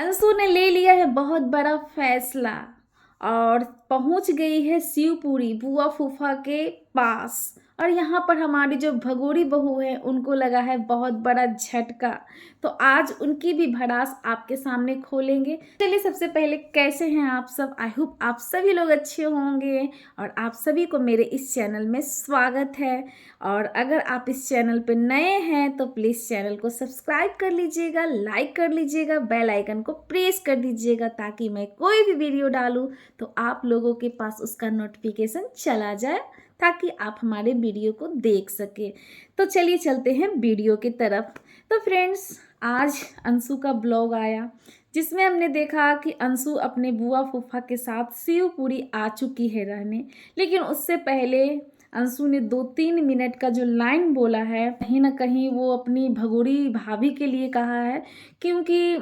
अंशु ने ले लिया है बहुत बड़ा फैसला और पहुंच गई है शिवपुरी बुआ फूफा के पास। और यहाँ पर हमारी जो भगोरी बहू है उनको लगा है बहुत बड़ा झटका। तो आज उनकी भी भड़ास आपके सामने खोलेंगे। चलिए सबसे पहले कैसे हैं आप सब। आई होप आप सभी लोग अच्छे होंगे और आप सभी को मेरे इस चैनल में स्वागत है। और अगर आप इस चैनल पे नए हैं तो प्लीज़ चैनल को सब्सक्राइब कर लीजिएगा, लाइक कर लीजिएगा, बेल आइकन को प्रेस कर दीजिएगा ताकि मैं कोई भी वीडियो डालूं तो आप लोगों के पास उसका नोटिफिकेशन चला जाए ताकि आप हमारे वीडियो को देख सके। तो चलिए चलते हैं वीडियो की तरफ। तो फ्रेंड्स, आज अंशु का ब्लॉग आया जिसमें हमने देखा कि अंशु अपने बुआ फूफा के साथ शिवपुरी आ चुकी है रहने। लेकिन उससे पहले अंशु ने 2-3 मिनट का जो लाइन बोला है कहीं ना कहीं वो अपनी भगोरी भाभी के लिए कहा है, क्योंकि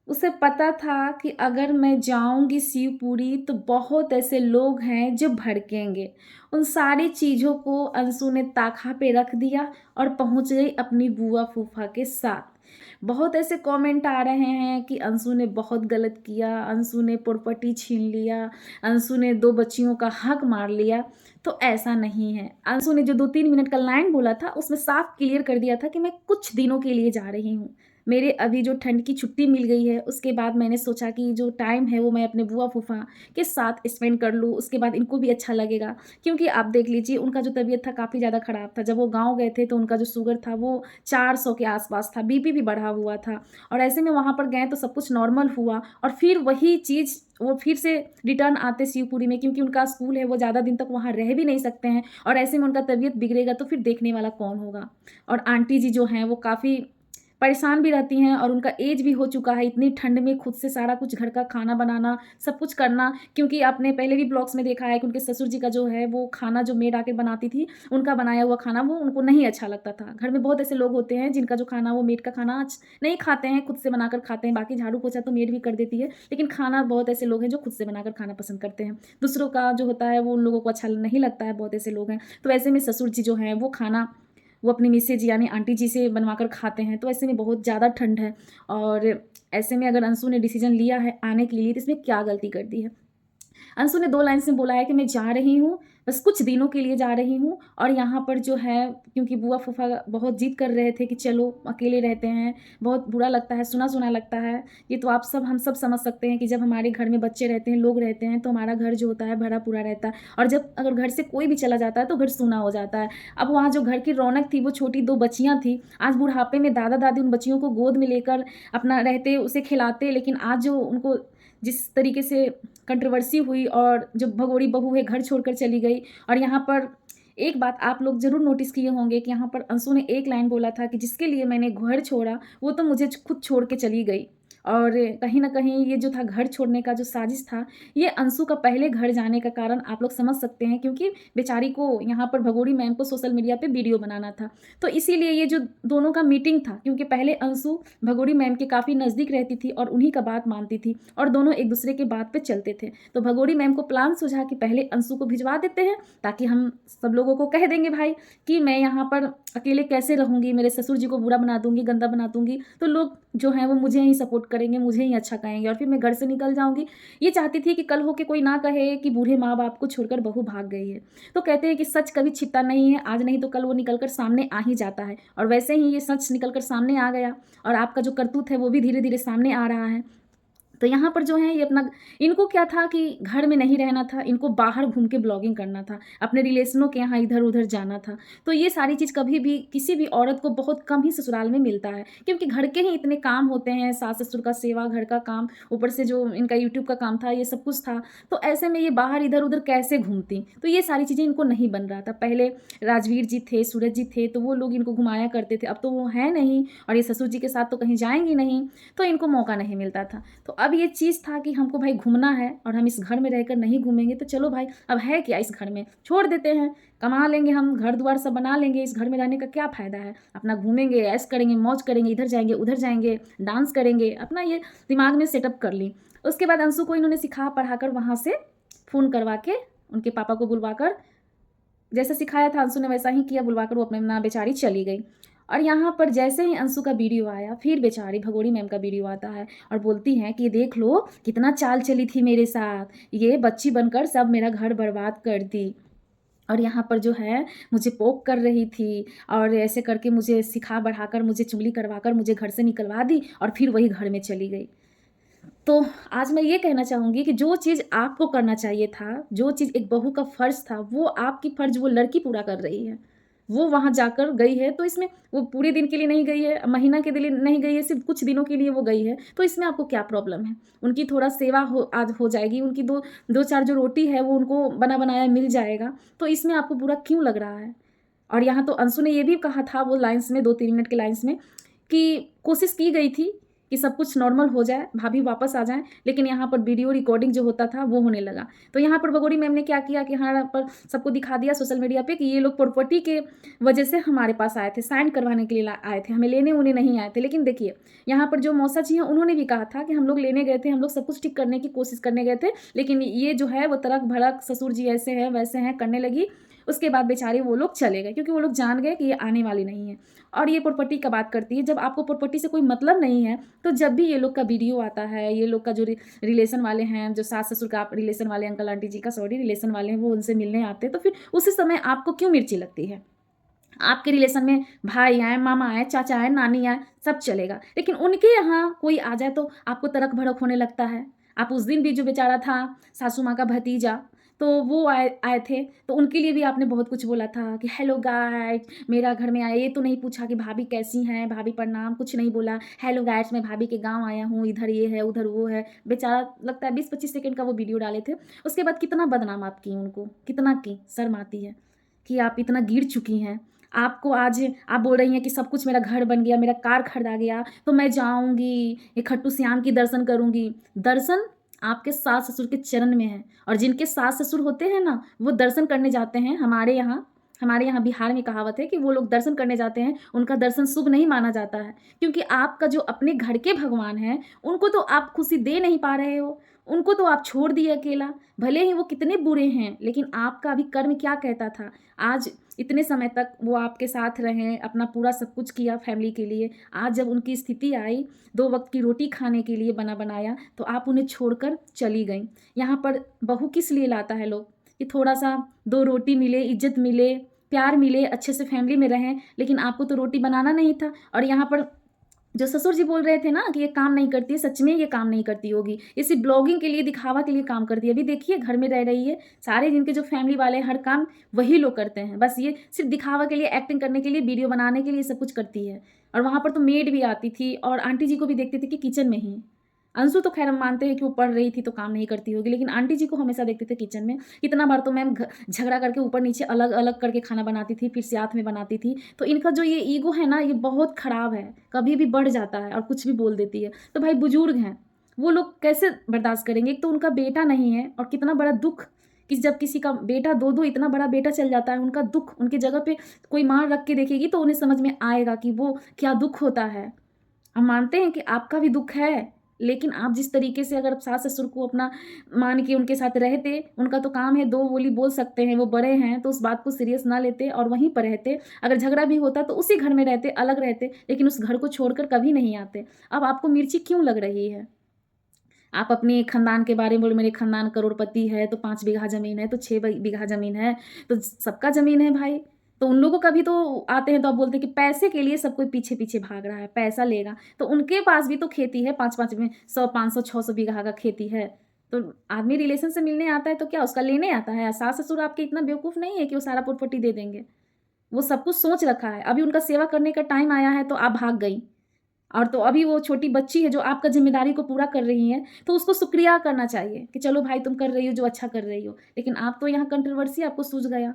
उसे पता था कि अगर मैं जाऊंगी शिवपुरी तो बहुत ऐसे लोग हैं जो भड़केंगे। उन सारी चीज़ों को अंशु ने ताखा पे रख दिया और पहुंच गई अपनी बुआ फूफा के साथ। बहुत ऐसे कमेंट आ रहे हैं कि अंशु ने बहुत गलत किया, अंशु ने प्रॉपर्टी छीन लिया, अंशु ने 2 बच्चियों का हक मार लिया। तो ऐसा नहीं है। अंशु ने जो 2-3 मिनट का लाइन बोला था उसमें साफ क्लियर कर दिया था कि मैं कुछ दिनों के लिए जा रही हूँ। मेरे अभी जो ठंड की छुट्टी मिल गई है उसके बाद मैंने सोचा कि जो टाइम है वो मैं अपने बुआ फूफा के साथ स्पेंड कर लूँ, उसके बाद इनको भी अच्छा लगेगा। क्योंकि आप देख लीजिए उनका जो तबीयत था काफ़ी ज़्यादा ख़राब था। जब वो गांव गए थे तो उनका जो शुगर था वो 400 के आसपास था, बीपी भी बढ़ा हुआ था। और ऐसे में वहाँ पर गए तो सब कुछ नॉर्मल हुआ और फिर वही चीज़ वो फिर से रिटर्न आते शिवपुरी में, क्योंकि उनका स्कूल है, वो ज़्यादा दिन तक वहाँ रह भी नहीं सकते हैं। और ऐसे में उनका तबीयत बिगड़ेगा तो फिर देखने वाला कौन होगा। और आंटी जी जो हैं वो काफ़ी परेशान भी रहती हैं और उनका एज भी हो चुका है। इतनी ठंड में खुद से सारा कुछ घर का खाना बनाना, सब कुछ करना, क्योंकि आपने पहले भी ब्लॉग्स में देखा है कि उनके ससुर जी का जो है वो खाना जो मेड आके बनाती थी, उनका बनाया हुआ खाना वो उनको नहीं अच्छा लगता था। घर में बहुत ऐसे लोग होते हैं जिनका जो खाना वो मेड का खाना नहीं खाते हैं, खुद से बनाकर खाते हैं। बाकी झाड़ू पोछा तो मेड भी कर देती है, लेकिन खाना बहुत ऐसे लोग हैं जो खुद से बनाकर खाना पसंद करते हैं। दूसरों का जो होता है वो उन लोगों को अच्छा नहीं लगता है, बहुत ऐसे लोग हैं। तो ऐसे में ससुर जी जो हैं वो खाना वो अपनी मिसेज यानी आंटी जी से बनवा कर खाते हैं। तो ऐसे में बहुत ज़्यादा ठंड है और ऐसे में अगर अंशु ने डिसीजन लिया है आने के लिए तो इसमें क्या गलती कर दी है। अंशु ने 2 लाइन में बोला है कि मैं जा रही हूँ, बस कुछ दिनों के लिए जा रही हूँ। और यहाँ पर जो है, क्योंकि बुआ फूफा बहुत जिद कर रहे थे कि चलो अकेले रहते हैं, बहुत बुरा लगता है, सुना सुना लगता है। ये तो आप सब हम सब समझ सकते हैं कि जब हमारे घर में बच्चे रहते हैं, लोग रहते हैं, तो हमारा घर जो होता है भरा पूरा रहता है। और जब अगर घर से कोई भी चला जाता है तो घर सूना हो जाता है। अब वहाँ जो घर की रौनक थी वो छोटी 2 बच्चियाँ थी। आज बुढ़ापे में दादा दादी उन बच्चियों को गोद में लेकर अपना रहते, उसे खिलाते। लेकिन आज जो उनको जिस तरीके से कंट्रोवर्सी हुई और जो भगोड़ी बहू है घर छोड़कर चली गई। और यहाँ पर एक बात आप लोग ज़रूर नोटिस किए होंगे कि यहाँ पर अंशु ने एक लाइन बोला था कि जिसके लिए मैंने घर छोड़ा वो तो मुझे खुद छोड़ के चली गई। और कहीं ना कहीं ये जो था घर छोड़ने का जो साजिश था, ये अंशु का पहले घर जाने का कारण आप लोग समझ सकते हैं, क्योंकि बेचारी को यहाँ पर भगोड़ी मैम को सोशल मीडिया पे वीडियो बनाना था। तो इसीलिए ये जो दोनों का मीटिंग था, क्योंकि पहले अंशु भगोड़ी मैम के काफ़ी नज़दीक रहती थी और उन्हीं का बात मानती थी और दोनों एक दूसरे के बात पे चलते थे। तो भगोड़ी मैम को प्लान सूझा कि पहले अंशु को भिजवा देते हैं ताकि हम सब लोगों को कह देंगे भाई कि मैं यहाँ पर अकेले कैसे रहूँगी, मेरे ससुर जी को बुरा बना दूंगी, गंदा बना दूंगी, तो लोग जो हैं वो मुझे ही सपोर्ट करेंगे, मुझे ही अच्छा कहेंगे और फिर मैं घर से निकल जाऊंगी। ये चाहती थी कि कल हो के कोई ना कहे कि बूढ़े माँ बाप को छोड़कर बहू भाग गई है। तो कहते हैं कि सच कभी छिपता नहीं है, आज नहीं तो कल वो निकलकर सामने आ ही जाता है। और वैसे ही ये सच निकलकर सामने आ गया और आपका जो करतूत है वो भी धीरे धीरे सामने आ रहा है। तो यहाँ पर जो है ये अपना, इनको क्या था कि घर में नहीं रहना था, इनको बाहर घूम के ब्लॉगिंग करना था, अपने रिलेशनों के यहाँ इधर उधर जाना था। तो ये सारी चीज़ कभी भी किसी भी औरत को बहुत कम ही ससुराल में मिलता है, क्योंकि घर के ही इतने काम होते हैं, सास ससुर का सेवा, घर का काम, ऊपर से जो इनका यूट्यूब का काम था, ये सब कुछ था। तो ऐसे में ये बाहर इधर उधर कैसे घूमती, तो ये सारी चीज़ें इनको नहीं बन रहा था। पहले राजवीर जी थे, सूरज जी थे, तो वो लोग इनको घुमाया करते थे, अब तो वो है नहीं और ये ससुर जी के साथ तो कहीं जाएंगी नहीं, तो इनको मौका नहीं मिलता था। तो अब ये चीज़ था कि हमको भाई घूमना है और हम इस घर में रहकर नहीं घूमेंगे तो चलो भाई अब है क्या इस घर में, छोड़ देते हैं, कमा लेंगे, हम घर द्वार सब बना लेंगे, इस घर में रहने का क्या फ़ायदा है। अपना घूमेंगे, ऐश करेंगे, मौज करेंगे, इधर जाएंगे उधर जाएंगे, डांस करेंगे, अपना ये दिमाग में सेटअप कर ली। उसके बाद अंशु को इन्होंने सिखा पढ़ाकर वहाँ से फ़ोन करवा के उनके पापा को बुलवा कर, जैसा सिखाया था अंशु ने वैसा ही किया, बुलवा कर वो अपने ना बेचारी चली गई। और यहाँ पर जैसे ही अंशु का वीडियो आया, फिर बेचारी भगोड़ी मैम का वीडियो आता है और बोलती हैं कि देख लो कितना चाल चली थी मेरे साथ, ये बच्ची बनकर सब मेरा घर बर्बाद कर दी, और यहाँ पर जो है मुझे पोक कर रही थी और ऐसे करके मुझे सिखा बढ़ाकर मुझे चुगली करवाकर मुझे घर से निकलवा दी और फिर वही घर में चली गई। तो आज मैं ये कहना चाहूँगी कि जो चीज़ आपको करना चाहिए था, जो चीज़ एक बहू का फ़र्ज़ था, वो आपकी फ़र्ज़ वो लड़की पूरा कर रही है। वो वहाँ जाकर गई है, तो इसमें वो पूरे दिन के लिए नहीं गई है, महीना के लिए नहीं गई है, सिर्फ़ कुछ दिनों के लिए वो गई है, तो इसमें आपको क्या प्रॉब्लम है? उनकी थोड़ा सेवा आज हो जाएगी, उनकी 2-4 जो रोटी है वो उनको बना-बनाया मिल जाएगा, तो इसमें आपको बुरा क्यों लग रहा है? और यहाँ तो अंशु ने ये भी कहा था वो लाइन्स में 2-3 मिनट के लाइन्स में कि कोशिश की गई थी कि सब कुछ नॉर्मल हो जाए, भाभी वापस आ जाएँ, लेकिन यहाँ पर वीडियो रिकॉर्डिंग जो होता था वो होने लगा। तो यहाँ पर भगोड़ी मैम ने क्या किया कि यहाँ पर सबको दिखा दिया सोशल मीडिया पे कि ये लोग प्रॉपर्टी के वजह से हमारे पास आए थे, साइन करवाने के लिए आए थे, हमें लेने-उने नहीं आए थे। लेकिन देखिए, यहाँ पर जो मौसा जी हैं उन्होंने भी कहा था कि हम लोग लेने गए थे, हम लोग सब कुछ ठीक करने की कोशिश करने गए थे, लेकिन ये जो है वो तड़क-भड़क ससुर जी ऐसे हैं, वैसे हैं करने लगी। उसके बाद बेचारे वो लोग चले गए क्योंकि वो लोग जान गए कि ये आने वाली नहीं है। और ये प्रॉपर्टी का बात करती है, जब आपको प्रॉपर्टी से कोई मतलब नहीं है, तो जब भी ये लोग का वीडियो आता है, ये लोग का जो रिलेशन वाले हैं, जो सास-ससुर का रिलेशन वाले अंकल आंटी जी का सॉरी रिलेशन वाले हैं, वो उनसे मिलने आते हैं, तो फिर उसी समय आपको क्यों मिर्ची लगती है? आपके रिलेशन में भाई आए, मामा आए, चाचा आए, नानी आए, सब चलेगा। लेकिन उनके यहाँ कोई आ जाए तो आपको तड़क-भड़क होने लगता है। आप उस दिन भी जो बेचारा था सासू माँ का भतीजा, तो वो आए आए थे, तो उनके लिए भी आपने बहुत कुछ बोला था कि हेलो गाइस, मेरा घर में आए, ये तो नहीं पूछा कि भाभी कैसी हैं, भाभी प्रणाम, कुछ नहीं बोला। हेलो गाइस, मैं भाभी के गाँव आया हूँ, इधर ये है, उधर वो है। बेचारा लगता है 20-25 सेकंड का वो वीडियो डाले थे। उसके बाद कितना बदनाम आप की उनको, कितना की, शर्म आती है कि आप इतना गिर चुकी हैं। आपको आज आप बोल रही हैं कि सब कुछ मेरा घर बन गया, मेरा कार खरीदा गया, तो मैं जाऊँगी, ये खट्टू श्याम की दर्शन करूँगी। दर्शन आपके सास-ससुर के चरण में है, और जिनके सास-ससुर होते हैं ना, वो दर्शन करने जाते हैं। हमारे यहाँ बिहार में कहावत है कि वो लोग दर्शन करने जाते हैं, उनका दर्शन शुभ नहीं माना जाता है। क्योंकि आपका जो अपने घर के भगवान हैं, उनको तो आप खुशी दे नहीं पा रहे हो, उनको तो आप छोड़ दिए अकेला। भले ही वो कितने बुरे हैं, लेकिन आपका अभी कर्म क्या कहता था? आज इतने समय तक वो आपके साथ रहे, अपना पूरा सब कुछ किया फैमिली के लिए। आज जब उनकी स्थिति आई, 2 वक़्त की रोटी खाने के लिए बना-बनाया, तो आप उन्हें छोड़कर चली गईं। यहाँ पर बहू किस लिए लाता है लोग? कि थोड़ा-सा 2 रोटी मिले, इज़्ज़त मिले, प्यार मिले, अच्छे से फैमिली में रहें, लेकिन आपको तो रोटी बनाना नहीं था। और यहाँ पर जो ससुर जी बोल रहे थे ना कि ये काम नहीं करती है, सच में ये काम नहीं करती होगी। ये सिर्फ़ ब्लॉगिंग के लिए, दिखावा के लिए काम करती है। अभी देखिए घर में रह रही है, सारे जिनके जो फैमिली वाले हैं, हर काम वही लोग करते हैं। बस ये सिर्फ़ दिखावा के लिए, एक्टिंग करने के लिए, वीडियो बनाने के लिए सब कुछ करती है। और वहाँ पर तो मेड भी आती थी और आंटी जी को भी देखते थे कि किचन में ही। अंशु तो ख़ैर हम मानते हैं कि वो पढ़ रही थी तो काम नहीं करती होगी, लेकिन आंटी जी को हमेशा देखते थे किचन में। कितना बार तो मैम झगड़ा करके ऊपर-नीचे अलग-अलग करके खाना बनाती थी, फिर साथ में बनाती थी। तो इनका जो ये ईगो है ना, ये बहुत ख़राब है, कभी भी बढ़ जाता है और कुछ भी बोल देती है। तो भाई बुज़ुर्ग हैं, वो लोग कैसे बर्दाश्त करेंगे? एक तो उनका बेटा नहीं है, और कितना बड़ा दुःख कि जब किसी का बेटा 2-2 इतना बड़ा बेटा चल जाता है, उनका दुःख उनकी जगह पे कोई माँ रख के देखेगी तो उन्हें समझ में आएगा कि वो क्या दुःख होता है। हम मानते हैं कि आपका भी दुःख है, लेकिन आप जिस तरीके से अगर सास-ससुर को अपना मान के उनके साथ रहते, उनका तो काम है 2 बोली बोल सकते हैं, वो बड़े हैं, तो उस बात को सीरियस ना लेते और वहीं पर रहते। अगर झगड़ा भी होता तो उसी घर में रहते, अलग रहते, लेकिन उस घर को छोड़कर कभी नहीं आते। अब आपको मिर्ची क्यों लग रही है? आप अपने खानदान के बारे में बोले मेरे खानदान करोड़पति है, तो 5 बीघा ज़मीन है, तो 6 बीघा ज़मीन है, तो सबका ज़मीन है भाई। तो उन लोगों का भी तो आते हैं तो आप बोलते हैं कि पैसे के लिए सब कोई पीछे-पीछे भाग रहा है, पैसा लेगा। तो उनके पास भी तो खेती है, 5-5 में 100, 500, 600 बीघा का खेती है। तो आदमी रिलेशन से मिलने आता है तो क्या उसका लेने आता है? सास-ससुर आपके इतना बेवकूफ़ नहीं है कि वो सारा प्रॉपर्टी दे देंगे। वो सब कुछ सोच रखा है, अभी उनका सेवा करने का टाइम आया है तो आप भाग गई। और तो अभी वो छोटी बच्ची है जो आपका ज़िम्मेदारी को पूरा कर रही है, तो उसको शुक्रिया करना चाहिए कि चलो भाई तुम कर रही हो जो अच्छा कर रही हो। लेकिन आप तो यहाँ कंट्रोवर्सी आपको सूझ गया।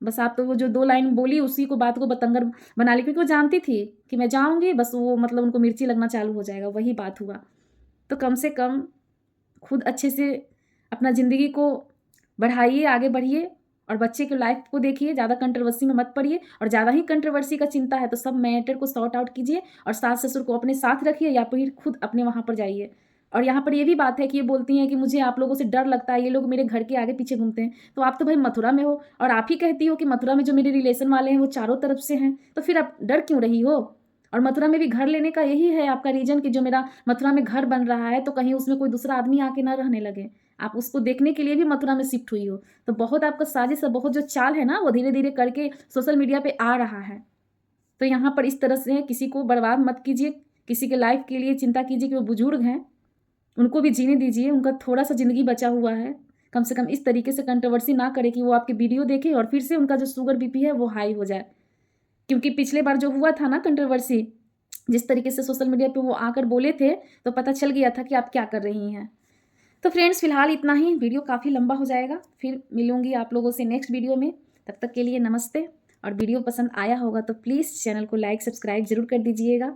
बस आप तो वो जो 2 लाइन बोली उसी को बात को बतंगड़ बना ली, क्योंकि वो जानती थी कि मैं जाऊँगी बस वो मतलब उनको मिर्ची लगना चालू हो जाएगा, वही बात हुआ। तो कम से कम खुद अच्छे से अपना ज़िंदगी को बढ़ाइए, आगे बढ़िए और बच्चे की लाइफ़ को देखिए, ज़्यादा कंट्रोवर्सी में मत पड़िए। और ज़्यादा ही कंट्रोवर्सी का चिंता है तो सब मैटर को सॉर्ट आउट कीजिए और सास-ससुर को अपने साथ रखिए या फिर खुद अपने वहाँ पर जाइए और यहाँ पर ये भी बात है कि ये बोलती हैं कि मुझे आप लोगों से डर लगता है, ये लोग मेरे घर के आगे पीछे घूमते हैं। तो आप तो भाई मथुरा में हो और आप ही कहती हो कि मथुरा में जो मेरे रिलेशन वाले हैं वो चारों तरफ से हैं, तो फिर आप डर क्यों रही हो? और मथुरा में भी घर लेने का यही है आपका रीजन कि जो मेरा मथुरा में घर बन रहा है तो कहीं उसमें कोई दूसरा आदमी आके ना रहने लगे। आप उसको देखने के लिए भी मथुरा में शिफ्ट हुई हो। तो बहुत आपका साजिश है, बहुत जो चाल है ना वो धीरे धीरे करके सोशल मीडिया पे आ रहा है। तो यहाँ पर इस तरह से किसी को बर्बाद मत कीजिए, किसी के लाइफ के लिए चिंता कीजिए कि वो बुजुर्ग हैं, उनको भी जीने दीजिए, उनका थोड़ा सा ज़िंदगी बचा हुआ है। कम से कम इस तरीके से कंट्रोवर्सी ना करें कि वो आपके वीडियो देखें और फिर से उनका जो शुगर बीपी है वो हाई हो जाए। क्योंकि पिछले बार जो हुआ था ना कंट्रोवर्सी, जिस तरीके से सोशल मीडिया पे वो आकर बोले थे, तो पता चल गया था कि आप क्या कर रही हैं। तो फ्रेंड्स फिलहाल इतना ही, वीडियो काफ़ी लंबा हो जाएगा, फिर मिलूंगी आप लोगों से नेक्स्ट वीडियो में। तब तक के लिए नमस्ते। और वीडियो पसंद आया होगा तो प्लीज़ चैनल को लाइक सब्सक्राइब ज़रूर कर दीजिएगा।